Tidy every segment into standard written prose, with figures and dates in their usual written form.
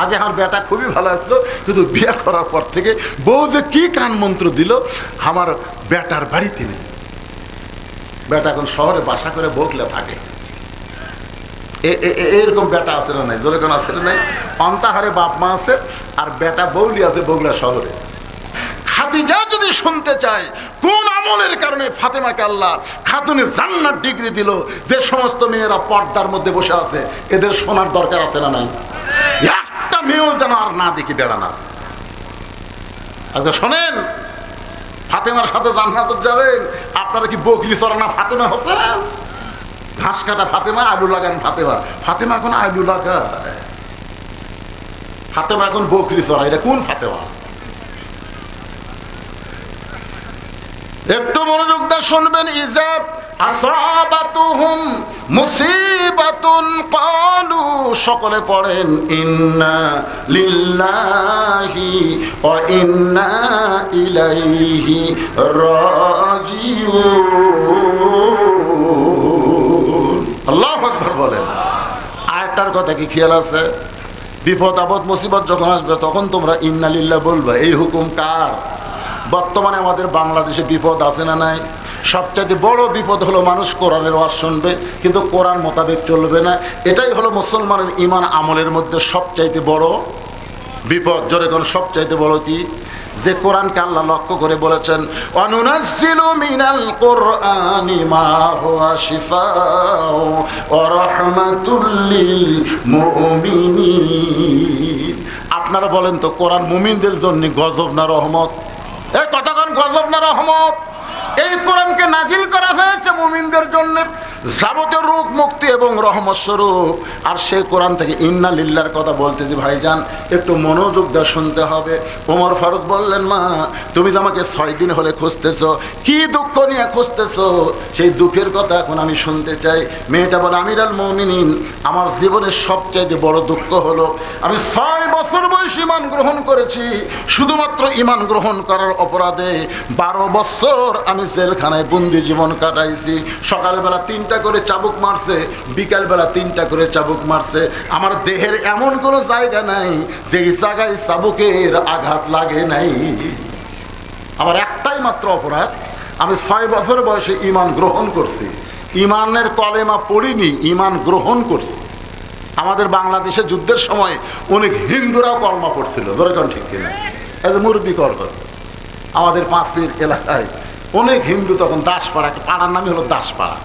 আগে আমার বেটা খুবই ভালো আসলো, কিন্তু বিয়ে করার পর থেকে বউ যে কি কান মন্ত্র দিল, আমার বেটার বাড়িতে নেই। বেটা এখন শহরে বাসা করে বকলে থাকে। এরকম বেটা আছে না নাই? জোরে কোন আছে না নাই? অন্তাহারে বাপ মা আছে, আর বেটা বৌলি আছে বগুলা শহরে। খাদিজা যদি শুনতে চায় কোন আমলের কারণে ফাতেমাকে আল্লাহ খাতুনে জান্নাত ডিগ্রি দিল, যে সমস্ত মেয়েরা পর্দার মধ্যে বসে আছে, এদের শোনার দরকার আছে না নাই? একটা মেয়েও যেন আর না দেখি বেড়ানা। আচ্ছা শোনেন, ফাতেমার সাথে জান্নাতে যাবেন, আপনারা কি বকরি চড়ানা ফাতেমা হোসেন? ঘাস কাটা ফাতেমা, আলু লাগান ফাতেমা। ফাতেমা এখন আলু লাগায়, ফাতেমা এখন বকরি চড়া। এটা কোন ফাতেমা? একটু মনোযোগ দিয়ে শুনবেন। ইজাব আসাবাতুহুম মুসিবাতুন ক্বালু, সকলে পড়েন ইন্না লিল্লাহি ওয়া ইন্না ইলাইহি রাজিউন। আল্লাহু আকবার বলেন। আয়াতটার কথা কি খেয়াল আছে? বিপদ আপদ মুসিবত যখন আসবে তখন তোমরা ইন্না লিল্লাহ বলবা। এই হুকুম কার? বর্তমানে আমাদের বাংলাদেশে বিপদ আছে না নাই? সবচাইতে বড় বিপদ হলো মানুষ কোরআনের ওয়াজ শুনবে কিন্তু কোরআন মোতাবেক চলবে না। এটাই হলো মুসলমানের ঈমান আমলের মধ্যে সবচাইতে বড় বিপদ। জোরে কোন সবচাইতে বড় কি? যে কোরআনকে আল্লাহ লক্ষ্য করে বলেছেন ওয়ানুনাজ্জিলু মিনাল কুরআনি মা হুয়া শিফাউ ওয়া রাহমাতুল লিল মুমিনিন। আপনারা বলেন তো, কোরআন মুমিনদের জন্য গজব না রহমত? এই কতক্ষণ গজব না রহমত? এই কোরআনকে নাজিল করা হয়েছে মুমিনদের জন্য যাবতীয় রোগ মুক্তি এবং রহমত স্বরূপ। আর সেই কোরআন থেকে ইন্না লিল্লাহর কথা বলতে দি ভাইজান, একটু মনোযোগ দিয়ে শুনতে হবে। ওমর ফারুক বললেন, মা তুমি তো আমাকে 6 দিন হলে খুঁজতেছো, কি দুঃখ নিয়ে খুঁজতেছো? সেই দুঃখের কথা এখন আমি শুনতে চাই। মেয়েটা বলে, আমিরুল মুমিনিন, আমার জীবনের সবচাইতে বড় দুঃখ হলো আমি 6 বছর বয়সে ঈমান গ্রহণ করেছি। শুধুমাত্র ঈমান গ্রহণ করার অপরাধে 12 বছর আমি জেলখানায় বন্দি জীবন কাটাইছি। সকালবেলা 3টা করে চাবুক মারছে, বিকালবেলা 3টা করে চাবুক মারছে। আমার দেহের এমন কোনো জায়গা নাই যে জায়গায় চাবুকের আঘাত লাগে নাই। আমার একটাই মাত্র অপরাধ, আমি 6 বছর বয়সে ঈমান গ্রহণ করছি। ঈমানের কলেমা পড়িনি, ঈমান গ্রহণ করছি। আমাদের বাংলাদেশে যুদ্ধের সময় অনেক হিন্দুরাও কলমা পড়ছিল। ধরে কোন ঠিক কিনা? এই যে মুরব্বী কলমা, আমাদের 5 পীর এলাকায় অনেক হিন্দু তখন দাসপাড়া, পাড়ার নামই হলো দাসপাড়া।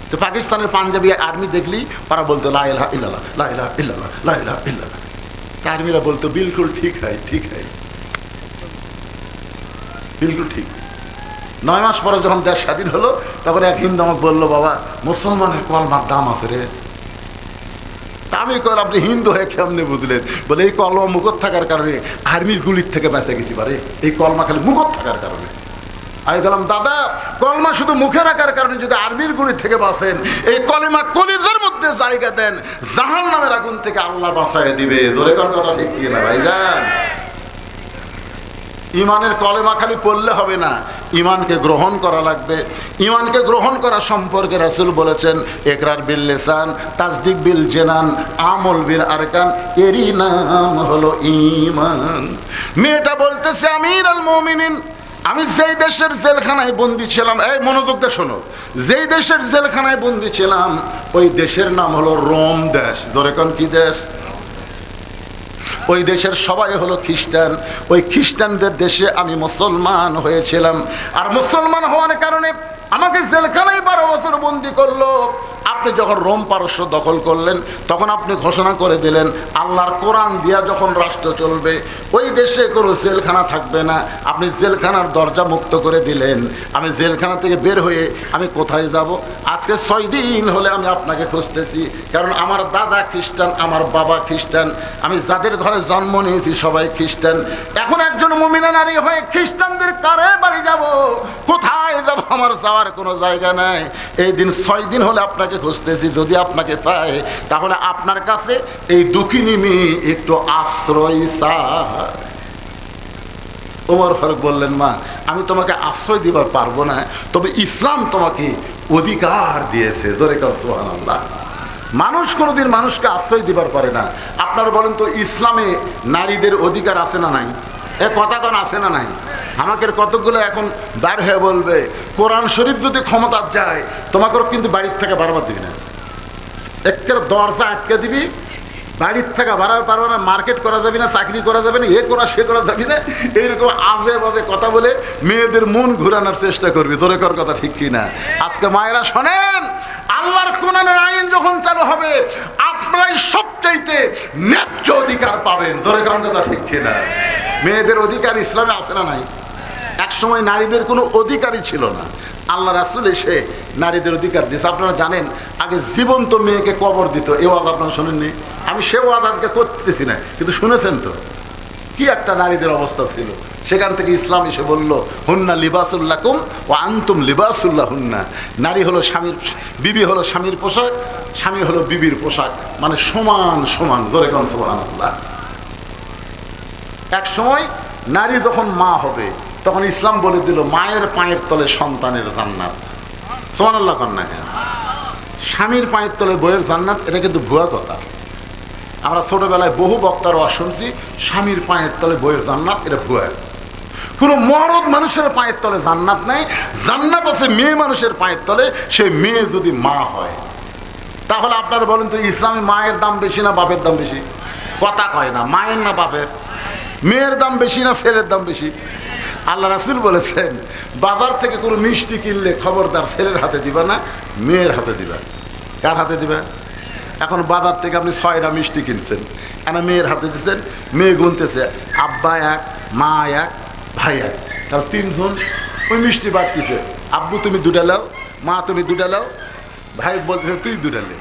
তো পাকিস্তানের পাঞ্জাবি আর্মি দেখলি তারা বলতো লা ইলাহা ইল্লাল্লাহ, লা ইলাহা ইল্লাল্লাহ, লা ইলাহা ইল্লাল্লাহ। আর্মিরা বলতো বিলকুল ঠিক হয়, ঠিক হয়, বিলকুল ঠিক। 9 মাস পরে যখন দেশ স্বাধীন হলো তখন এক হিন্দু আমাকে বললো, বাবা মুসলমানের কলমার দাম আছে রে। তা আমি কল, আপনি হিন্দু হয়ে কেমনে বুঝলেন? বলে এই কলমা মুখত থাকার কারণে আর্মির গুলির থেকে বেঁচে গেছি পারে, এই কলমা খালি মুখত থাকার কারণে। আমি বললাম, দাদা কলমা শুধু মুখে রাখার কারণে যদি আর্মির গুলি থেকে বাঁচেন, এই কলেমা কলিজার মধ্যে জায়গা দেন, জাহান্নামের আগুন থেকে আল্লাহ বাঁচায় দিবে। ধরে কোন কথা ঠিক কি না ভাইজান? ঈমানের কলেমা খালি পড়লে হবে না, ঈমানকে গ্রহণ করা লাগবে। ঈমানকে গ্রহণ করা সম্পর্কে রাসূল বলেছেন, ইকরার বিল লিসান, তাসদিক বিল জানান, আমল বিল আরকান, এরই নাম হলো ঈমান। মেয়েটা বলতেছে, আমিরুল মুমিনিন, আমি যেই দেশের জেলখানায় বন্দি ছিলাম, এই মনোযোগ দিয়ে শোনো, যেই দেশের জেলখানায় বন্দি ছিলাম ওই দেশের নাম হলো রোম দেশ। ধরে কোন কি দেশ? ওই দেশের সবাই হলো খ্রিস্টান। ওই খ্রিস্টানদের দেশে আমি মুসলমান হয়েছিলাম। আর মুসলমান হওয়ার কারণে আমাকে জেলখানায় 12 বছর বন্দি করলো। আপনি যখন রোম পারস্য দখল করলেন তখন আপনি ঘোষণা করে দিলেন আল্লাহর কোরআন দিয়া যখন রাষ্ট্র চলবে ওই দেশে কোনো জেলখানা থাকবে না। আপনি জেলখানার দরজা মুক্ত করে দিলেন। আমি জেলখানা থেকে বের হয়ে আমি কোথায় যাব? আজকে 6 দিন হলে আমি আপনাকে খুঁজতেছি, কারণ আমার দাদা খ্রিস্টান, আমার বাবা খ্রিস্টান, আমি যাদের ঘরে জন্ম নিয়েছি সবাই খ্রিস্টান। এখন একজন মুমিনা নারী হয়ে খ্রিস্টানদের কারে বাড়ি যাব, কোথায় যাব? আমার যাওয়ার কোনো জায়গা নাই। এই দিন 6 দিন হলে আপনাকে খুঁজতেছি। যদি আপনাকে পাই তাহলে আপনার কাছে এই দুঃখিনী মেয়ে একটু আশ্রয় চায়। ওমর ফারুক বললেন, মা আমি তোমাকে আশ্রয় দিবার পারবো না, তবে ইসলাম তোমাকে অধিকার দিয়েছে। ধরে কর সুবহানাল্লাহ। মানুষ কোনোদিন মানুষকে আশ্রয় দিবার পারে না। আপনারা বলেন তো ইসলামে নারীদের অধিকার আছে না নাই? এ কথা কোন আছে না নাই? আমাকে কতগুলো এখন বার হয়ে বলবে কোরআন শরীফ যদি ক্ষমতা যায় তোমাকেও কিন্তু বাড়ির থেকে বারবার দিবি না, একের দরজা আটকে দিবি, বাড়ির থেকে বাড়ার পারবে না, মার্কেট করা যাবে না, চাকরি করা যাবে না, এ করা সে করা যাবে না, এইরকম আজে বাজে কথা বলে মেয়েদের মন ঘুরানোর চেষ্টা করবি। তোরে কর কথা ঠিক কিনা? আজকে মায়েরা শোনেন, আল্লাহর কোরআনের আইন যখন চালু হবে আপনারাই সবচাইতে ন্যায্য অধিকার পাবেন। তোরে কর কথা ঠিক কিনা? মেয়েদের অধিকার ইসলামে আছে না নাই? এক সময় নারীদের কোনো অধিকারই ছিল না, আল্লাহ রাসূল এসে নারীদের অধিকার দিয়েছে। আপনারা জানেন আগে জীবন্ত মেয়েকে কবর দিত, এ ওয়াজ আপনারা শোনেননি? আমি সে ওয়াজ আজকে করতেছি না, কিন্তু শুনেছেন তো কি একটা নারীদের অবস্থা ছিল। সেখান থেকে ইসলাম এসে বলল হুন্না লিবাসুল লাকুম ওয়া আনতুম লিবাসুল লাহুন্না। নারী হলো স্বামীর, বিবি হলো স্বামীর পোশাক, স্বামী হলো বিবির পোশাক, মানে সমান সমান। জোরে কোন সুবহানাল্লাহ। এক সময় নারী যখন মা হবে তখন ইসলাম বলে দিল মায়ের পায়ের তলে সন্তানের জান্নাত। সুবহানাল্লাহ কন্যা। কেন স্বামীর পায়ের তলে বইয়ের জান্নাত? এটা কিন্তু ভুয়া কথা। আমরা ছোটবেলায় বহু বক্তার শুনছি স্বামীর পায়ের তলে বইয়ের জান্নাত, এটা ভুয়া। কোনো মরদ মানুষের পায়ের তলে জান্নাত নাই, জান্নাত আছে মেয়ে মানুষের পায়ের তলে, সে মেয়ে যদি মা হয়। তাহলে আপনারা বলেন তো ইসলামে মায়ের দাম বেশি না বাপের দাম বেশি? কথা কয় না, মায়ের না বাপের? মেয়ের দাম বেশি না ছেলের দাম বেশি? আল্লাহ রাসূল বলেছেন বাজার থেকে কোনো মিষ্টি কিনলে খবরদার ছেলের হাতে দিবা না, মেয়ের হাতে দিবা। কার হাতে দিবা? এখন বাজার থেকে আপনি 6টা মিষ্টি কিনছেন, কেন মেয়ের হাতে দিচ্ছেন? মেয়ে গুনতেছে আব্বা এক, মা এক, ভাই এক, তার 3 জন। ওই মিষ্টি বাড়তিছে, আব্বু তুমি 2টা লাও, মা তুমি 2টা লাও, ভাই বলতেছে তুই 2টা লে।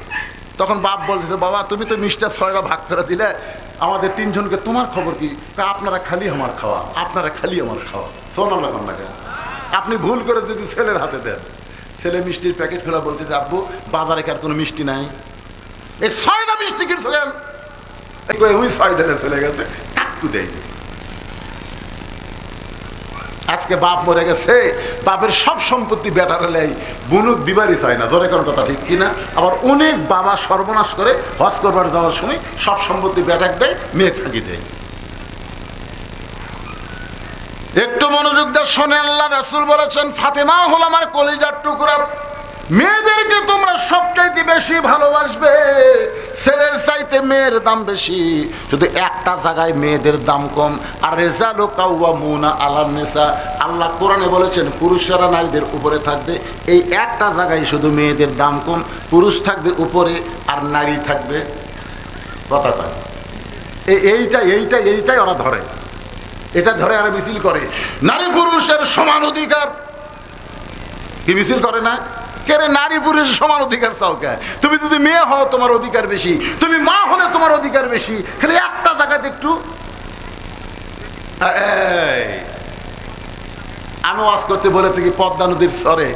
তখন বাপ বলতেছে বাবা তুমি তো মিষ্টিটা 6টা ভাগ করে দিলে, আমাদের 3 জনকে তোমার খবর কি? আপনারা খালি আমার খাওয়া, আপনারা খালি আমার খাওয়া। শোনাম না কন্যা। আপনি ভুল করে যদি ছেলের হাতে দেন, ছেলে মিষ্টির প্যাকেট খোলা বলতেছে আব্বু বাজারে কি আর কোনো মিষ্টি নাই? এই 6টা মিষ্টি কিনছেন, ওই 6টা চলে গেছে, কাকু দেয়নি। আজকে বাপ মরে গেছে, বাপের সব সম্পত্তি বেটারে লেই, বুনুক দিবারই চায় না। ধরে কোন কথা ঠিক কিনা? আবার অনেক বাবা সর্বনাশ করে হজ করবার যাওয়ার সময় সব সম্পত্তি বেটাক দেয়, মেয়ে থাকি দেয়। একটু মনোযোগ দিয়ে শোনেন, আল্লাহ রাসূল বলেছেন ফাতেমা হলো আমার কলিজার টুকরা, মেয়েদেরকে তোমরা সবচাইতে বেশি ভালোবাসবে, ছেলের চাইতে মেয়ের দাম বেশি। শুধু একটা জায়গায় মেয়েদের দাম কম, আর রিজালু কাওয়ামুনা আলান নিসা। আল্লাহ কোরআনে বলেছেন পুরুষরা নারীদের উপরে থাকবে, এই একটা জায়গায় শুধু মেয়েদের দাম কম, পুরুষ থাকবে উপরে আর নারী থাকবে। কথা কয় এইটাই ওরা ধরে, এটা ধরে আর মিছিল করে নারী পুরুষের সমান অধিকার। কি মিছিল করে না? কেরে নারী পুরুষের সমান অধিকার চাও কে? তুমি যদি মেয়ে হও তোমার অধিকার বেশি, তুমি মা হলে তোমার অধিকার বেশি। খালি একটা জায়গাতে একটু আমি ওয়াজ করতে বলেছি কি পদ্মা নদীর চরে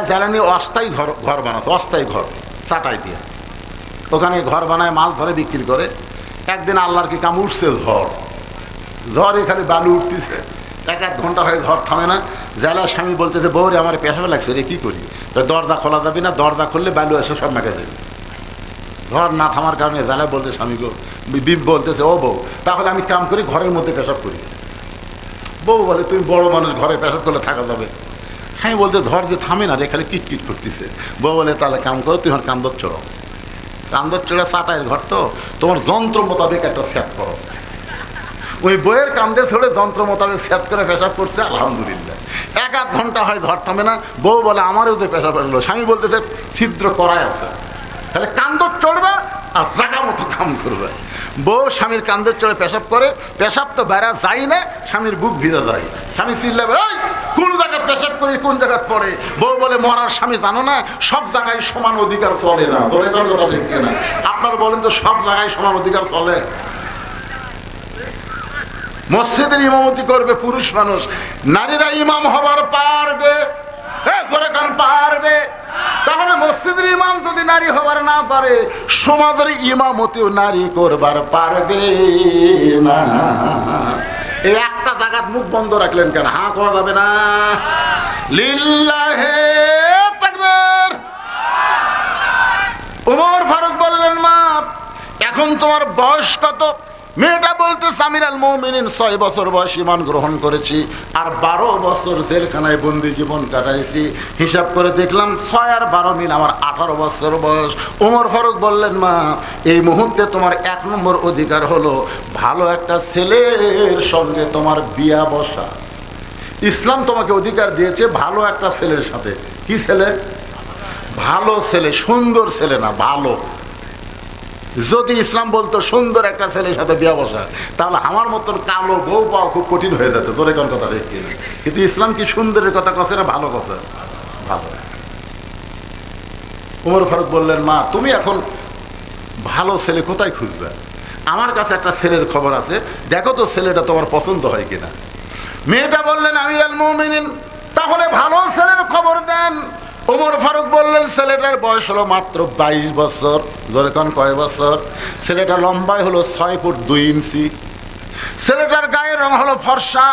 জ্বালানি অস্থায়ী ঘর বানাতো, অস্থায়ী ঘর চাটাই দিয়ে, ওখানে ঘর বানায় মাছ ধরে বিক্রি করে। একদিন আল্লাহর কি কাম উঠছে, ঝড়ে খালি বালু উঠতেছে, 1-1 ঘন্টা হয়ে ঝড় থামে না। জেলা স্বামী বলতেছে বউরে আমার পেশাবে লাগছে রে, কি করি? দরজা খোলা যাবে না, দরজা খুললে বালু এসে সব মেখে যাবে। ঝড় না থামার কারণে জেলা বলতে স্বামী গো, বিপ বলতেছে ও বউ তাহলে আমি কাম করি ঘরের মধ্যে পেশাব করি। বউ বলে তুমি বড় মানুষ, ঘরে পেশাব করলে থাকা যাবে। স্বামী বলতে ঝড় যে থামে না রে, খালি কিটকিট করতেছে। বউ বলে তাহলে কাম করো, তুই আমার কান্দর চড়ো, কান্দর চড়ে চাটাইয়ের ঘর তো, তোমার যন্ত্র মোতাবেক একটা সেট করো। ওই বইয়ের কান্দে ছড়ে যন্ত্র মোতাবেক সেট করে পেশাব করছে, আলহামদুলিল্লাহ। 1-1 ঘন্টা হয় ঝড় থামে না। বউ বলে আমারও তো পেশাব আসলো। স্বামী বলতেছে ছিদ্র করাই আছে, তাহলে কান্দর চড়বে আর জায়গা মতো কাম করবে। বউ স্বামীর কান্দর চড়ে পেশাব করে, পেশাব তো বেড়া যায় না, স্বামীর বুক ভিজে যায়। স্বামী চিল্লাবে এই কোন জায়গায় পেশাব করি, কোন জায়গায় পড়ে? বউ বলে মরার স্বামী জানো না সব জায়গায় সমান অধিকার চলে না। ধরে কোন কথা ঠিক না? আপনারা বলেন তো সব জায়গায় সমান অধিকার চলে? মসজিদের ইমামতি করবে পুরুষ মানুষ, নারীরা ইমাম হবার পারবে? পারবে। তাহলে মসজিদের ইমাম যদি নারী হবার না পারে, সমাজের ইমামতিও নারী করবার পারবে না। এই একটা জায়গাত মুখ বন্ধ রাখলেন কেন? হাঁ করা যাবে না? লিল্লাহে তাকবীর। ওমর ফারুক বললেন, মা এখন তোমার বয়স কত? মেয়েটা বলতে, আমিরুল মুমিনিন 6 বছর বয়স ঈমান গ্রহণ করেছি, আর 12 বছর জেলখানায় বন্দি জীবন কাটাইছি। হিসাব করে দেখলাম 6 আর 12 মিল আমার 18 বছর বয়স। ওমর ফারুক বললেন, মা এই মুহূর্তে তোমার 1 নম্বর অধিকার হলো ভালো একটা ছেলের সঙ্গে তোমার বিয়া বসা। ইসলাম তোমাকে অধিকার দিয়েছে ভালো একটা ছেলের সাথে। কি ছেলে? ভালো ছেলে, সুন্দর ছেলে না, ভালো। যদি ইসলাম বলতো সুন্দর একটা ছেলের সাথে বিয়া বসা, তাহলে আমার মতন কালো বউ পাওয়া খুব কঠিন হয়ে যেত। তোর কোন কথা ঠিক কিনা? কিন্তু ইসলাম কি সুন্দরের কথা কছে না ভালো কথা? ভালো। ওমর ফারুক বললেন, মা তুমি এখন ভালো ছেলে কোথায় খুঁজবে? আমার কাছে একটা ছেলের খবর আছে, দেখো তো ছেলেটা তোমার পছন্দ হয় কিনা। মেয়েটা বললেন, আমিরুল মুমিনিন তাহলে ভালো ছেলের খবর দেন। ওমর ফারুক বললেন, ছেলেটার বয়স হলো মাত্র 22 বছর। ধরে কোন কয় বছর? ছেলেটা লম্বায় হলো 6 ফুট 2 ইঞ্চি। ছেলেটার গায়ের রং হলো ফর্সা,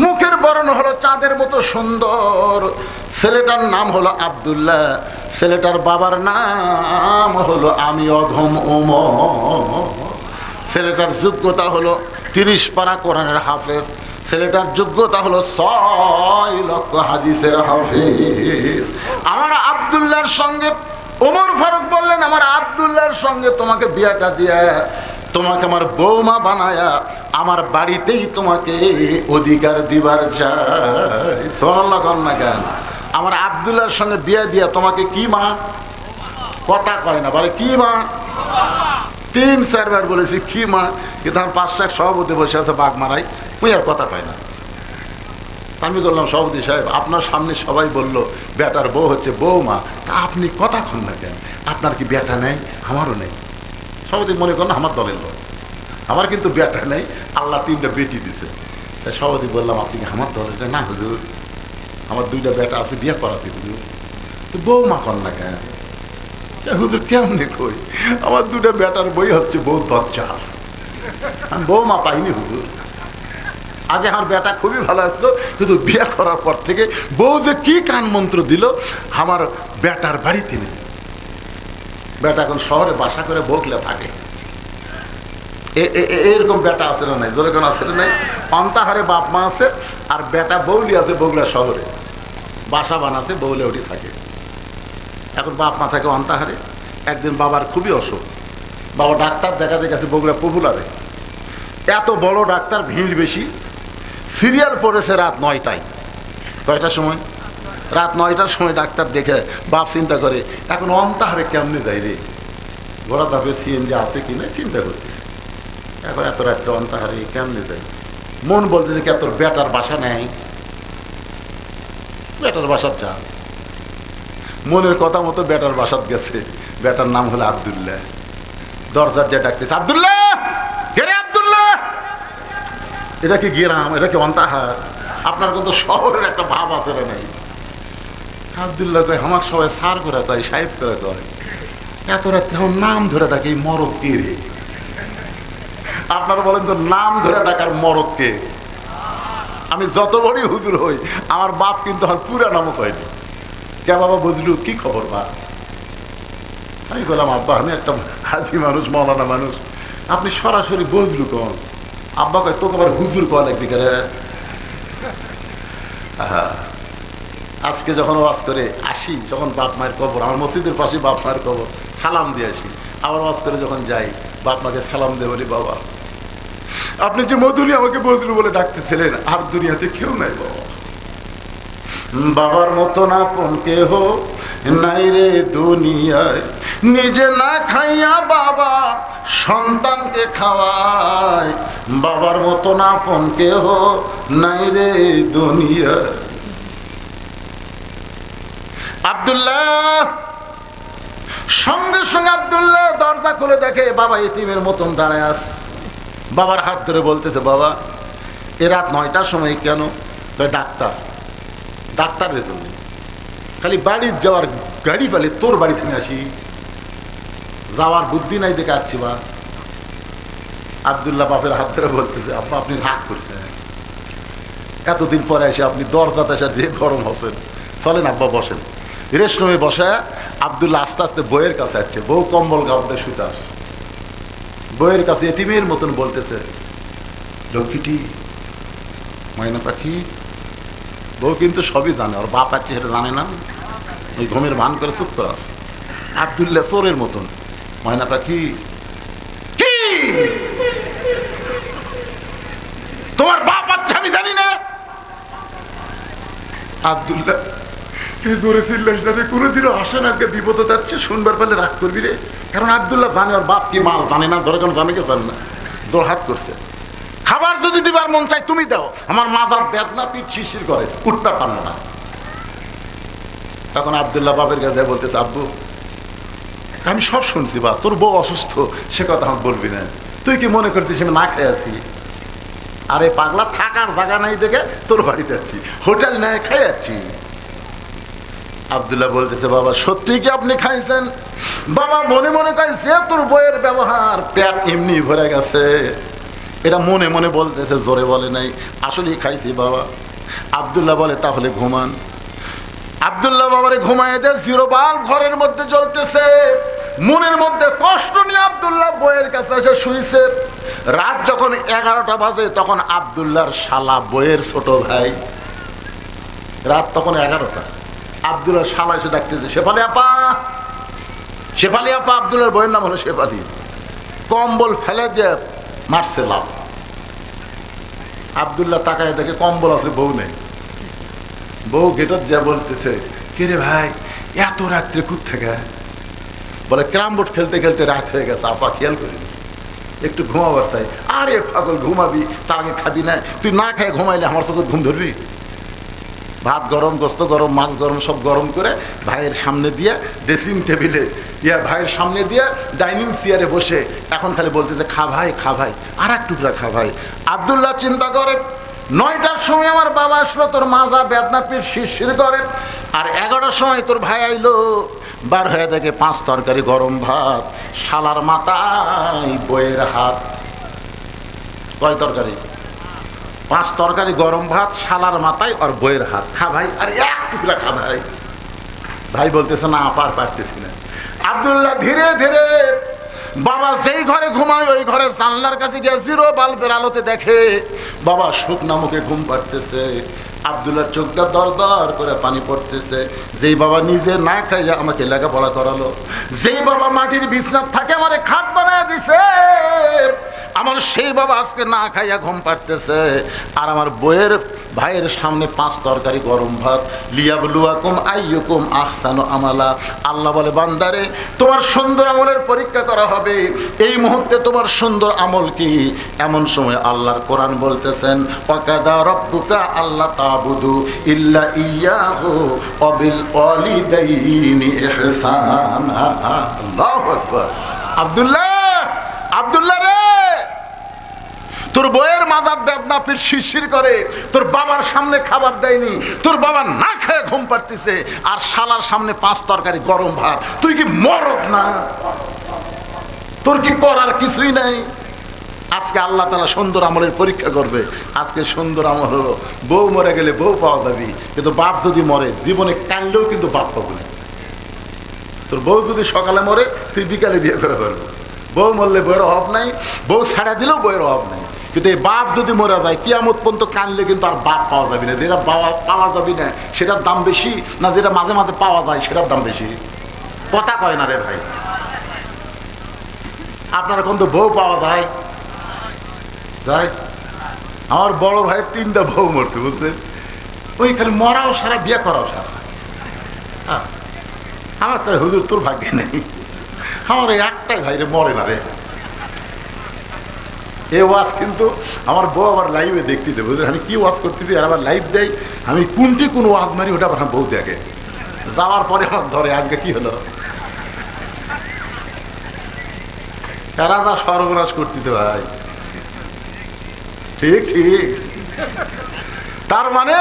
মুখের বর্ণ হলো চাঁদের মতো সুন্দর। ছেলেটার নাম হলো আব্দুল্লাহ। ছেলেটার বাবার নাম হলো আমি অধম ওমর। ছেলেটার যোগ্যতা হলো 30 পারা কোরআনের হাফেজ। ছেলেটার যোগ্যতা হলো 6 লক্ষ হাদিসের হাফেজ। আমার আব্দুল্লাহর সঙ্গে, ওমর ফারুক বললেন, আমার আব্দুল্লাহর সঙ্গে তোমাকে বিয়াটা দিয়া তোমাকে আমার বৌমা বানায়া আমার বাড়িতেই তোমাকে অধিকার দিবার চাই। সুবহানাল্লাহ কন না কেন? আমার আব্দুল্লাহর সঙ্গে বিয়া দিয়া তোমাকে কি মা? কথা কয় না, বলে কি মা? 3-4 বার বলেছি কি মা, কিন্তু আমার 5-6 সভাপতি বসে আছে বাঘ মারাই, ওই আর কথা কয় না। আমি বললাম, সভাপতি সাহেব আপনার সামনে সবাই বলল বেটার বউ হচ্ছে বৌমা, তা আপনি কথা কন না কেন? আপনার কি বেটা নেই? আমারও নেই। সভাপতি মনে করেন আমার দলের লোক, আমার কিন্তু বেটা নেই, আল্লাহ 3টা বেটি দিছে। তাই সভাপতি বললাম, আপনি কি আমার দলের? না হুজুর, আমার 2টা বেটা আছে, বিয়ে করাছি হুজুর। তো বৌমা কন না কেন? হুজুর কেমনে কই, আমার 2টা বেটার বই হচ্ছে বউ দরজাল, আমি বৌমা পাইনি হুজুর। আগে আমার বেটা খুবই ভালো আসলো, কিন্তু বিয়ে করার পর থেকে বউ যে কি কান মন্ত্র দিল, আমার বেটার বাড়িতে নেই। বেটা এখন শহরে বাসা করে বকলে থাকে। এরকম বেটা আছে না নাই? জোরে কোন আছে না নাই? অন্তাহারে বাপ মা আছে, আর বেটা বৌলি আছে বগুড়া শহরে, বাসা বানাছে, বৌলে ওটি থাকে। এখন বাপ মা থাকে অন্তাহারে। একদিন বাবার খুবই অসুখ, বাবা ডাক্তার দেখাতে গেছে বগুড়া পপুলারে। এত বড় ডাক্তার, ভিড় বেশি, সিরিয়াল পড়েছে রাত 9টায়। কয়টার সময়? রাত 9টার সময় ডাক্তার দেখে বাপ চিন্তা করে, এখন অন্তাহারে কেমনে যাই রে, ঘোড়া ধাপে সিএনজি আছে কিনা চিন্তা করতেছে। এখন এত রাত্রে অন্তাহারে কেমনে যাই? মন বলতে যে তোর বেটার বাসা নেই, বেটার বাসার যা। মনের কথা মতো বেটার বাসাত গেছে। বেটার নাম হলো আব্দুল্লাহ। দরজার যে ডাকতেছে, আব্দুল্লাহ, কে রে আব্দুল্লাহ? এটা কি গ্রাম? এটা কি অন্তাহার? আপনার কিন্তু শহরের একটা ভাব আছে না নাই? আব্দুল্লাহ কয়, আমার সবাই সার করে কয়, সাহেব করে কয়। এত রাত্রে আমার নাম ধরে ডাকে, এই মরদ কে রে? আপনারা বলেন তো, নাম ধরে ডাকার মরদ কে? আমি যত বড়ই হুজুর হই, আমার বাপ কিন্তু আমার পুরা নামও কয়নি। কে বাবা বুঝলু, কি খবর বা? আমি বললাম, আব্বা আমি একটা হাজি মানুষ, মৌলানা মানুষ, আপনি সরাসরি বুঝলু কন? আব্বা কয়, তোকে আবার হুজুর কয় লাগবি কে রে? আজকে যখন ওয়াজ করে আসি, যখন বাপ মায়ের কবর, আমার মসজিদের পাশে বাপ মায়ের কবর, সালাম দিয়ে আসি। আবার ওয়াজ করে যখন যাই, বাপ মাকে সালাম দিয়ে বলি, বাবা আপনি যে মধুলি আমাকে বজলু বলে ডাকতেছিলেন, আর দুনিয়াতে কেউ নাই বাবা। বাবার মতো না আপন কেহ নাই রে দুনিয়ায়, নিজে না খাইয়া বাবা সন্তানকে খাওয়ায়। বাবার মতো না আপন কেহ নাই রে দুনিয়ায়। আব্দুল্লাহ সঙ্গে সঙ্গে আব্দুল্লাহ দরজা খুলে দেখে বাবা এতিমের মতন দাঁড়ায় আস। বাবার হাত ধরে বলতেছে, বাবা এ রাত 9টার সময় কেন? ডাক্তার, ডাক্তারের জন্য। খালি বাড়ির যাওয়ার গাড়ি পেলে তোর বাড়ি থেকে আসি, যাওয়ার বুদ্ধি নাই দেখে আসছি বা। আব্দুল্লাহ বাপের হাত ধরে বলতেছে, আব্বা আপনি রাগ করছেন, এতদিন পরে এসে আপনি দরজাতে এসে দিয়ে গরম হচ্ছেন, চলেন আব্বা বসেন। রেস্টরুমে বসে আব্দুল্লাহ আস্তে আস্তে বইয়ের কাছে আসছে, বউ কম্বল গাঁদতে শুতে আসছে, বইয়ের কাছে এতিমের মতন বলতেছে, লক্ষ্মীটি, ময়না পাখি। বউ কিন্তু সবই জানে, ওর বাপ আছে সেটা জানে না, ওই ঘুমের ভান করে চুপ করে আসে। আব্দুল্লাহ চোরের মতন, ময়না পাখি কি তোমার বাপ আছে আমি জানি না? আব্দুল্লাহ জোরে চিল্লাস না রে, কোনোদিনও আসে না, আজকে বিপদে যাচ্ছে, শুনবার পেলে রাগ করবি রে। কারণ আব্দুল্লাহ জানে ওর বাপ কি মাল জানে না, ধরে কেন জানে কে জানে না, জোর হাত করছে। খাবার যদি দিবার মন চাই তুমি দাও, আমার মাজার বেদনা, পিঠ শিশির করে, উঠতে পারল না। তখন আব্দুল্লাহ বাপের কাছে বলতেছে, আব্বু আমি সব শুনছি বা তোর বউ অসুস্থ, সে কথা আমার বলবি না, তুই কি মনে করছিস আমি না খেয়ে আছি? আরে পাগলা, থাকার জায়গা নাই দেখে তোর বাড়িতে আছি, হোটেল নেয় খেয়ে যাচ্ছি। আব্দুল্লাহ বলতেছে, বাবা সত্যি কি আপনি খাইছেন? বাবা মনে মনে খাইছে, তোর বইয়ের ব্যবহার পেট এমনি ভরে গেছে। এটা মনে মনে বলতেছে, জোরে বলে নাই, আসলেই খাইছি বাবা। আব্দুল্লাহ বলে, তাহলে ঘুমান। আব্দুল্লাহ বাবারে ঘুমায় দেয়, জিরো বাল্ব ঘরের মধ্যে জ্বলতেছে। মনের মধ্যে কষ্ট নিয়ে আব্দুল্লাহ বইয়ের কাছে এসে শুইছে। রাত যখন 11টা বাজে, তখন আব্দুল্লাহর শালা বইয়ের ছোট ভাই, রাত তখন 11টা, আব্দুল্লাহ শালা এসে ডাকতেছে, শেফালি আপা, শেফালি আপা। আব্দুল্লাহর বইয়ের নাম হলো শেফালি। কম্বল ফেলে দিয়ে মারছে লাভ। আব্দুল্লাহ তাকায় দেখে কম্বল আছে, বউ নেই। বউ গেটত যা বলতেছে, কে রে ভাই এত রাত্রে কুত থেকে? বলে ক্যারাম বোর্ড খেলতে খেলতে রাত হয়ে গেছে, আপা খেয়াল করিনি, একটু ঘুমাবার চাই। আরে পাগল, ঘুমাবি তার আগে খাবি না? তুই না খেয়ে ঘুমাইলে আমার চোখে ঘুম ধরবি? ভাত গরম, গোস্ত গরম, মাছ গরম, সব গরম করে ভাইয়ের সামনে দিয়ে, ড্রেসিং টেবিলে ভাইয়ের সামনে দিয়ে ডাইনিং চেয়ারে বসে এখন খালি বলতেছে, খা ভাই, খা ভাই, আর এক টুকরা খা ভাই। আব্দুল্লাহ চিন্তা করে, 9টার সময় আমার বাবা আসলো, তোর মাজা বেদনা, পিঠ শিরশির করে। আর 11টার সময় তোর ভাই আইলো, বার হয়ে দেখে 5 তরকারি গরম ভাত, শালার মাথায় বইয়ের হাত। কয় তরকারি? 5 তরকারি গরম ভাত, শালার মাথায় আর বইয়ের হাত। খা ভাই, আর এক টুকরা খা ভাই। ভাই বলতেছে, না আপার পারতেছি না। আব্দুল্লাহ ধীরে ধীরে বাবা যেই ঘরে ঘুমায় ওই ঘরে জানলার কাছে গিয়ে জিরো বাল্বের আলোতে দেখে বাবা শুকনা মুখে ঘুম পাড়তেছে। আব্দুল্লাহর চোখটা দর দর করে পানি পড়তেছে। যেই বাবা নিজে না খাইয়া আমাকে লেখাপড়া করালো, যেই বাবা মাটির বিছনার থাকে আমারে খাট বানায় দিছে, আমার সেই বাবা আজকে না খাইয়া ঘুম পাড়তেছে। আর আমার বইয়ের ভাইয়ের সামনে 5 তরকারি গরম ভাত। লিয়াবলুয়াকুম আইয়ুকুম আহসানু আমালা। আল্লাহ বলে, বান্দারে তোমার সুন্দর আমলের পরীক্ষা করা হবে। এই মুহূর্তে তোমার সুন্দর আমল কি? এমন সময় আল্লাহর কোরআন বলতেছেন, ওয়াকাদা রাব্বুকা আল্লা তা'বুদু ইল্লা ইয়্যাহু ওয়া বিল ওয়ালিদাইনি ইহসানা। আল্লাহু আকবার। আব্দুল্লাহ, আব্দুল্লাহ রে, তোর বইয়ের মাথার বেদনা, পিঠ শিরশির করে, তোর বাবার সামনে খাবার দেয়নি, তোর বাবা না খেয়ে ঘুম পাড়তেছে, আর শালার সামনে 5 তরকারি গরম ভাত। তুই কি মরদ না? তোর কি করার কিছুই নাই? আজকে আল্লাহ তাআলা সুন্দর আমলের পরীক্ষা করবে। আজকে সুন্দর আমল হলো, বউ মরে গেলে বউ পাওয়া যাবে, কিন্তু বাপ যদি মরে জীবনে কানলেও কিন্তু বাপ পাবো না। তোর বউ যদি সকালে মরে, তুই বিকালে বিয়ে করে ফেলবো। বউ মরলে বইয়ের অভাব নাই, বউ ছাড়া দিলেও বইয়ের অভাব নাই। কিন্তু এই বাপ যদি মরে যায়, কিয়ামত পর্যন্ত কানলে কিন্তু আর বাপ পাওয়া যাবে না। যেটা পাওয়া যাবে না সেটার দাম বেশি, না যেটা মাঝে মাঝে পাওয়া যায় সেটার দাম বেশি? কথা কয় না রে ভাই। আপনারা কোন তো বউ পাওয়া যায়? আমার বড় ভাইয়ের 3টা বউ মরতে, বুঝলেন? ওই খালি মরাও সারা, বিয়ে করাও সারা। আমার তাই হুজুর তোর ভাগ্যে নেই, আমার এই একটাই ভাই রে, মরে না রে। এ ওয়াজ কিন্তু আমার বউ আবার লাইভে দেখতেছে, বুঝলেন? আমি কি ওয়াজ করতেছি আর আবার লাইভ দেয়, আমি কোন ওয়াজ মারি ওটা আমার বউ দেখে। যাওয়ার পরে আমার ধরে, আজকে কি হলো, কারা যা সর্বনাশ করতেছে ভাই। ঠিক ঠিক। তার মানে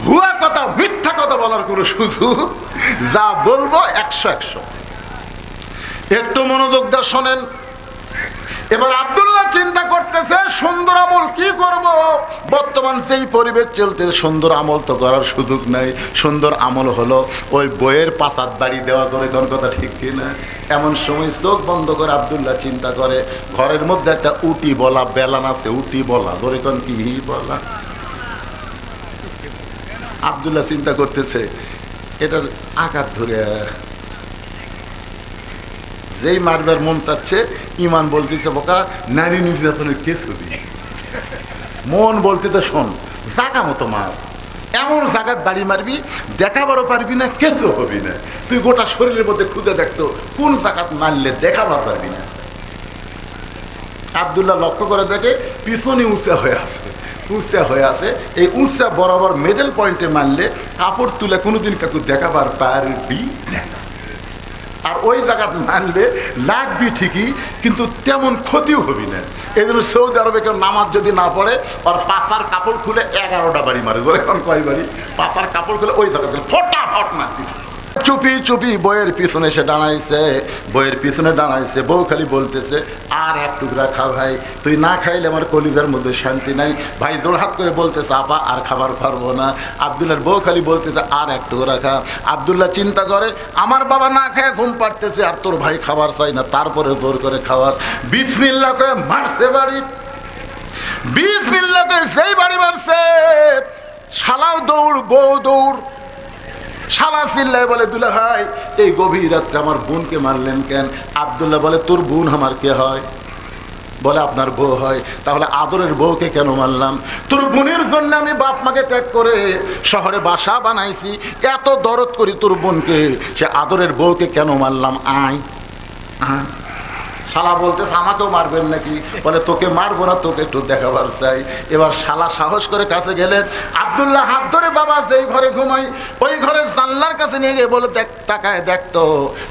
ভুয়া কথা, মিথ্যা কথা বলার কোনো সুযোগ, যা বলবো 100-100। একটু মনোযোগ দিয়ে শোনেন। এবার আব্দুল্লাহ চিন্তা করতেছে, সুন্দর আমল কি করব? বর্তমান সেই পরিবেশ চলতে সুন্দর আমল তো করার সুযোগ নাই। সুন্দর আমল হলো ওই বইয়ের পাশাত বাড়ি দেওয়া করে, কোন কথা ঠিক কিনা? এমন সময় চোখ বন্ধ করে আব্দুল্লাহ চিন্তা করে ঘরের মধ্যে একটা উটি বলা বেলান আছে। উটি বলা ধরে কোন কি বলা? আব্দুল্লাহ চিন্তা করতেছে এটার আঘাত ধরে যেই মারবার মন চাচ্ছে, ইমান বলতেছে বোকা নারী নির্যাতনের কেস হবি, মন বলতেছে শোন জাগা মতো মার, এমন জাগাত বাড়ি মারবি দেখাবারও পারবি না, কেসও হবি না। তুই গোটা শরীরের মধ্যে খুঁজে দেখতো কোন জাগাত মারলে দেখাবার পারবি না। আব্দুল্লাহ লক্ষ্য করে দেখে পিছনে উঁচা হয়ে আছে, উঁচা হয়ে আছে। এই উঁচা বরাবর মিডল পয়েন্টে মারলে কাপড় তুলে কোনোদিন কাকু দেখাবার পারবি না। আর ওই জায়গাতে মানলে লাগবি ঠিকই, কিন্তু তেমন ক্ষতিও হবি না। এই জন্য সৌদি আরবে কেউ নামাজ যদি না পড়ে আর পাশার কাপড় খুলে 11টা বাড়ি মারে। ধরে এখন কয় বাড়ি? পাশার কাপড় খুলে ওই জায়গাতে ফটাফট মারতেছে। চুপি চুপি বইয়ের পিছনে সে দাঁড়াইছে, বইয়ের পিছনে দাঁড়াইছে। বউ খালি বলতেছে আর এক টুকরা খা ভাই, তুই না খাইলে আমার কলিজার মধ্যে শান্তি নাই। ভাই জোড়হাত করে বলতেছে আপা আর খাবার পারবো না। আব্দুল্লাহর বউ খালি বলতেছে আর এক টুকরা খা। আব্দুল্লাহ চিন্তা করে আমার বাবা না খায় ঘুম পাড়তেছে আর তোর ভাই খাবার চাই না, তারপরে জোর করে খাওয়াস। বিসমিল্লাহ করে মারছে বাড়ি, বিসমিল্লাহ করে সেই বাড়ি মারছে। শালাও দৌড়, বউ দৌড়। শালা চিল্লায় বলে দুলা ভাই এই গভীর রাত্রে আমার বোনকে মারলেন কেন? আব্দুল্লাহ বলে তোর বোন আমার কে হয়? বলে আপনার বউ হয়। তাহলে আদরের বউকে কেন মারলাম? তোর বোনের জন্য আমি বাপ মাকে ত্যাগ করে শহরে বাসা বানাইছি, এত দরদ করি তোর বোনকে, সে আদরের বউকে কেন মারলাম? আয় আয়। শালা বলতেছে আমাকেও মারবেন নাকি? বলে তোকে মারবো না, তোকে একটু দেখাবার চাই। এবার শালা সাহস করে কাছে গেলে আব্দুল্লাহ হাত ধরে বাবা যেই ঘরে ঘুমাই ওই ঘরের জানলার কাছে নিয়ে গিয়ে বলে দেখ, তাকায় দেখতো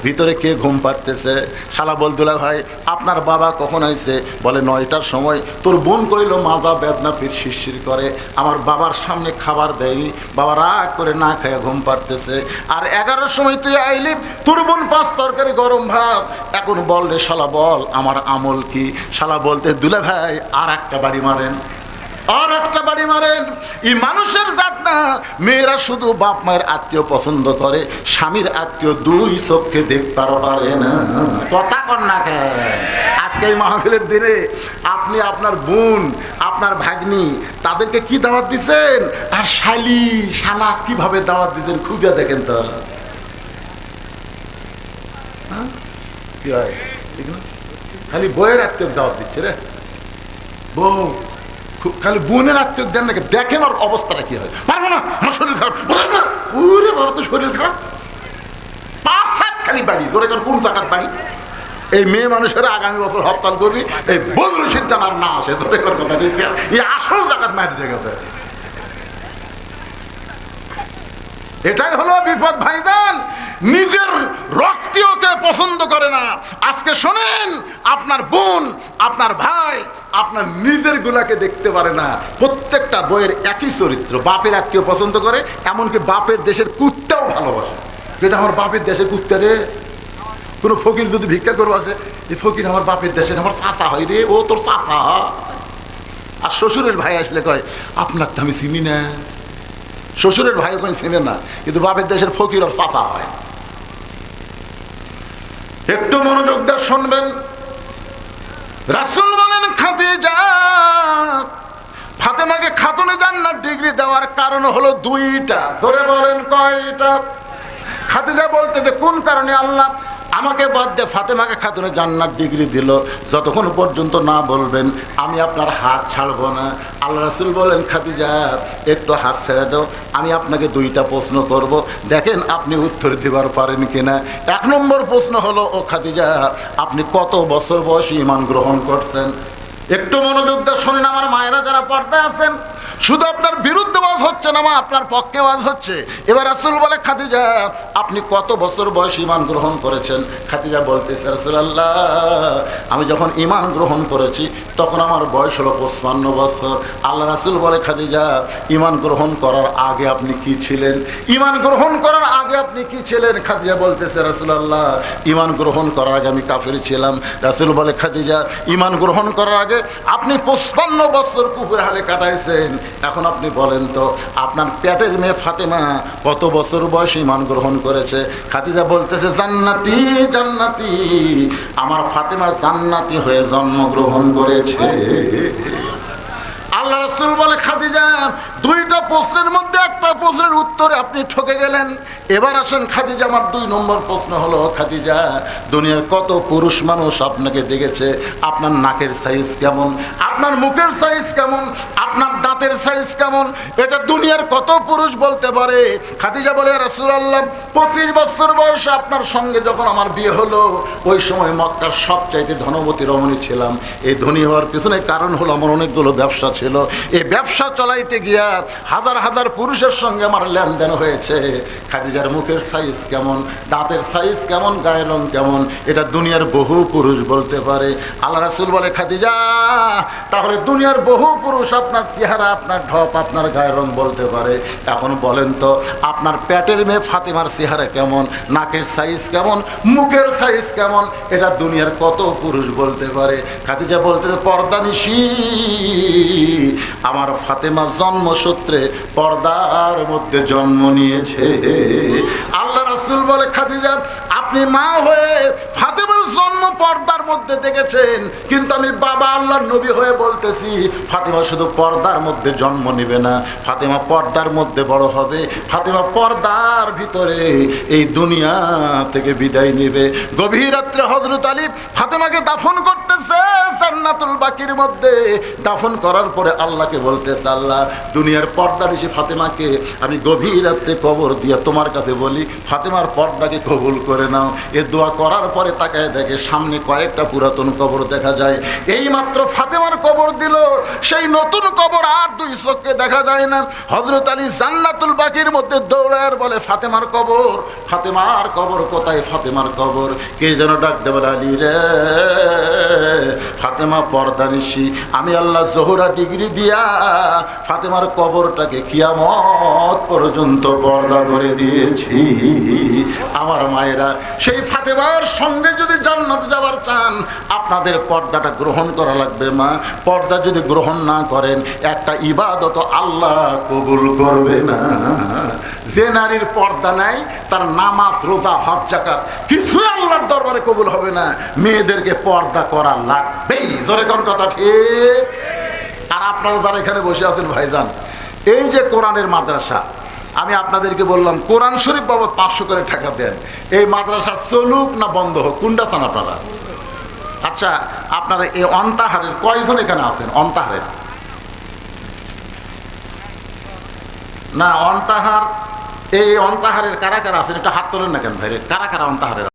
ভিতরে কে ঘুম পাড়তেছে। শালা বলতুলা ভাই আপনার বাবা কখন আইছে? বলে 9টার সময়। তোর বোন কইল মাজা বেদনা ফির শিরশির করে, আমার বাবার সামনে খাবার দেয়নি, বাবা রাগ করে না খায় ঘুম পাড়তেছে। আর 11টার সময় তুই আইলি, তোর বোন 5 তরকারি গরম ভাত। এখন বল রে শালা বল আমার আমল কি? শালা বলতে দুলা ভাই আর একটা বাড়ি মারেন, আর একটা বাড়ি মারেন। এই মানুষের জাত না, মেয়েরা শুধু বাপ মায়ের আত্মীয় পছন্দ করে, স্বামীর আত্মীয় 2 চোখে দেখতে পারে না। কথা কর না কেন? আজকে এই মাহফিলের দিনে আপনি আপনার বোন আপনার ভাগ্নি তাদেরকে কি দাওয়াত দিচ্ছেন, আর শালি শালা কিভাবে দাওয়াত দিচ্ছেন খুঁজে দেখেন তো। কি হয় খালি বইয়ের আত্মীয় দাওয়াত দিচ্ছে রে, বউ খালি বোনের আত্মীয় দেন নাকি? দেখেন ওর অবস্থাটা কি হয়। পারবো না, আমার শরীর খারাপ। ওরে বাবা তো শরীর খারাপ। 5-7 খালি বাড়ি ধরে কোন জায়গার বাড়ি? এই মেয়ে মানুষেরা আগামী বছর হরতাল করবি, এই বদরুল সিদ্ধান আর না আসে ধরে কর কথা। এই আসল জায়গার মায়ের দিয়ে গেছে। এটাই হলো বিপদ ভাইজান। নিজের রক্তীয়কে পছন্দ করে না। আজকে শোনেন, আপনার বোন আপনার ভাই আপনার নিজের গুলাকে দেখতে পারে না। প্রত্যেকটা বইয়ের একই চরিত্র। বাপের আত্মীয় পছন্দ করে, এমনকি বাপের দেশের কুত্তাও ভালোবাসে। যেটা আমার বাপের দেশের কুত্তা রে। কোনো ফকির যদি ভিক্ষা করবো আসে, এই ফকির আমার বাপের দেশের, আমার চাচা হয় রে, ও তোর চাচা। আর শ্বশুরের ভাই আসলে কয় আপনার তো আমি চিনি না। শ্বশুরের ভাই ওখানে চিনে না, কিন্তু বাপের দেশের ফকির আর চাচা হয়। একটু মনোযোগ দিয়ে শুনবেন। রাসূল বলেন খাদিজা ফাতেমাকে খাতুনে জান্নাত ডিগ্রি দেওয়ার কারণ হলো 2টা। ধরে বলেন কয়টা? খাদিজা বলতে যে কোন কারণে আল্লাহ আমাকে বাদ দিয়ে ফাতেমাকে খাতুনে জান্নাত ডিগ্রি দিল, যতক্ষণ পর্যন্ত না বলবেন আমি আপনার হাত ছাড়বো না। আল্লাহ রাসূল বলেন খাদিজা একটু হাত ছেড়ে দাও, আমি আপনাকে 2টা প্রশ্ন করব, দেখেন আপনি উত্তর দিবার পারেন কিনা। 1 নম্বর প্রশ্ন হলো, ও খাদিজা আপনি কত বছর বয়সে ঈমান গ্রহণ করছেন? একটু মনোযোগ দিয়ে শোনেন আমার মায়েরা যারা পর্দায় আছেন, শুধু আপনার বিরুদ্ধে ওয়াজ হচ্ছে না মা, আপনার পক্ষে ওয়াজ হচ্ছে। এবার রাসূল বলে, খাদিজা আপনি কত বছর বয়স ঈমান গ্রহণ করেছেন? খাদিজা বলতেছে, রাসূলুল্লাহ আমি যখন ঈমান গ্রহণ করেছি তখন আমার বয়স হলো 55 বছর। আল্লাহ রাসূল বলে, খাদিজা ঈমান গ্রহণ করার আগে আপনি কি ছিলেন? ঈমান গ্রহণ করার আগে আপনি কি ছিলেন? খাদিজা বলতেছে, রাসূলুল্লাহ ঈমান গ্রহণ করার আগে আমি কাফির ছিলাম। রাসূল বলে, খাদিজা ঈমান গ্রহণ করার আগে আপনি 55 বছর কুফরের হালে কাটাইছেন। এখন আপনি বলেন তো আপনার পেটের মেয়ে ফাতেমা কত বছর বয়সে ঈমান গ্রহণ করেছে? খাদিজা বলতেছে, জান্নাতি জান্নাতি, আমার ফাতেমা জান্নাতি হয়ে জন্মগ্রহণ করেছে। আল্লাহ রাসূল বলে, খাদিজা দুইটা প্রশ্নের মধ্যে একটা প্রশ্নের উত্তরে আপনি ঠকে গেলেন। এবার আসেন খাদিজা, আমার 2 নম্বর প্রশ্ন হলো, খাদিজা দুনিয়ার কত পুরুষ মানুষ আপনাকে দেখেছে? আপনার নাকের সাইজ কেমন? আপনার মুখের সাইজ কেমন? আপনার দাঁতের সাইজ কেমন? এটা দুনিয়ার কত পুরুষ বলতে পারে? খাদিজা বলে, রাসূলুল্লাহ 25 বছর বয়সে আপনার সঙ্গে যখন আমার বিয়ে হলো ওই সময় মক্কার সবচাইতে ধনবতী রমণী ছিলাম। এই ধনী হওয়ার পিছনে কারণ হলো আমার অনেকগুলো ব্যবসা ছিল। এই ব্যবসা চলাইতে গিয়া হাজার হাজার পুরুষের সঙ্গে আমার লেনদেন হয়েছে। খাদিজার মুখের সাইজ কেমন, দাঁতের সাইজ কেমন, গায়ের রং কেমন, এটা দুনিয়ার বহু পুরুষ বলতে পারে। আল্লাহ রাসূল বলে, খাদিজা তাহলে দুনিয়ার বহু পুরুষ আপনার চেহারা, আপনার ঢপ, আপনার গায়ের রং বলতে পারে। এখন বলেন তো আপনার পেটের মেয়ে ফাতেমার চেহারা কেমন, নাকের সাইজ কেমন, মুখের সাইজ কেমন, এটা দুনিয়ার কত পুরুষ বলতে পারে? খাদিজা বলতে, পর্দানিশী আমার ফাতেমা জন্মসূত্রে পর্দার মধ্যে জন্ম নিয়েছে। আল্লাহ রাসূল বলে, খাদিজা আপনি মা হয়ে ফাতেমার জন্ম পর্দার মধ্যে দেখেছেন, কিন্তু আমি বাবা আল্লাহর নবী হয়ে বলতেছি ফাতেমা শুধু পর্দার মধ্যে জন্ম নেবে না, ফাতেমা পর্দার মধ্যে বড় হবে। ফাতেমা পর্দার ভিতরে এই দুনিয়া থেকে বিদায় নেবে। গভীর রাত্রে হযরত আলী ফাতেমাকে দাফন করতেছে জান্নাতুল বাকির মধ্যে। দাফন করার পরে আল্লাহকে বলতেছে, আল্লাহ দুনিয়ার পর্দানিশী ফাতেমাকে আমি গভীর রাত্রে কবর দিয়া তোমার কাছে বলি ফাতেমার পর্দাকে কবুল করে নাও। এ দোয়া করার পরে তাকায় দেখে সামনে কয়েকটা পুরাতন কবর দেখা যায়। এই মাত্র ফাতেমার কবর দিল, সেই নতুন কবর আর 2 চোখে দেখা যায় না। হযরত আলী জান্নাতুল বাকির মধ্যে দৌড়ায় বলে, ফাতেমার কবর, ফাতেমার কবর কোথায়? ফাতেমার কবর। কে যেন ডাক দেবে, আলী রে ফাতেমা পর্দানিশী, আমি আল্লাহ জোহরা ডিগ্রি দিয়া ফাতেমার কবরটাকে কিয়ামত পর্যন্ত পর্দা করে দিয়েছি। আমার মায়েরা, সেই ফাতেমার সঙ্গে যদি জান্নাতে যাবার চান আপনাদের পর্দাটা গ্রহণ করা লাগবে মা। পর্দা যদি গ্রহণ না করেন একটা ইবাদত আল্লাহ কবুল করবে না। যে নারীর পর্দা নাই তার নামাজ, রোজা, হজ, যাকাত কিছুই আল্লাহর দরবারে কবুল হবে না। মেয়েদেরকে পর্দা করা লাগবেই। জোরে কোন কথা ঠিক? আর আপনারা যারা এখানে বসে আছেন ভাইজান, এই যে কোরআনের মাদ্রাসা, আমি আপনাদেরকে বললাম কোরআন শরীফ বাবদ 500 করে টাকা দেন। এই মাদ্রাসা চলুক না বন্ধ হোক, কোনটা চান আপনারা? আচ্ছা আপনারা এই অন্তাহারের কয়জন এখানে আছেন? অন্তাহারের না, অন্তাহার, এই অন্তাহারের কারা কারা আছেন? একটা হাত তোলেন না কেন ভাই? কারা কারা অন্তাহারের?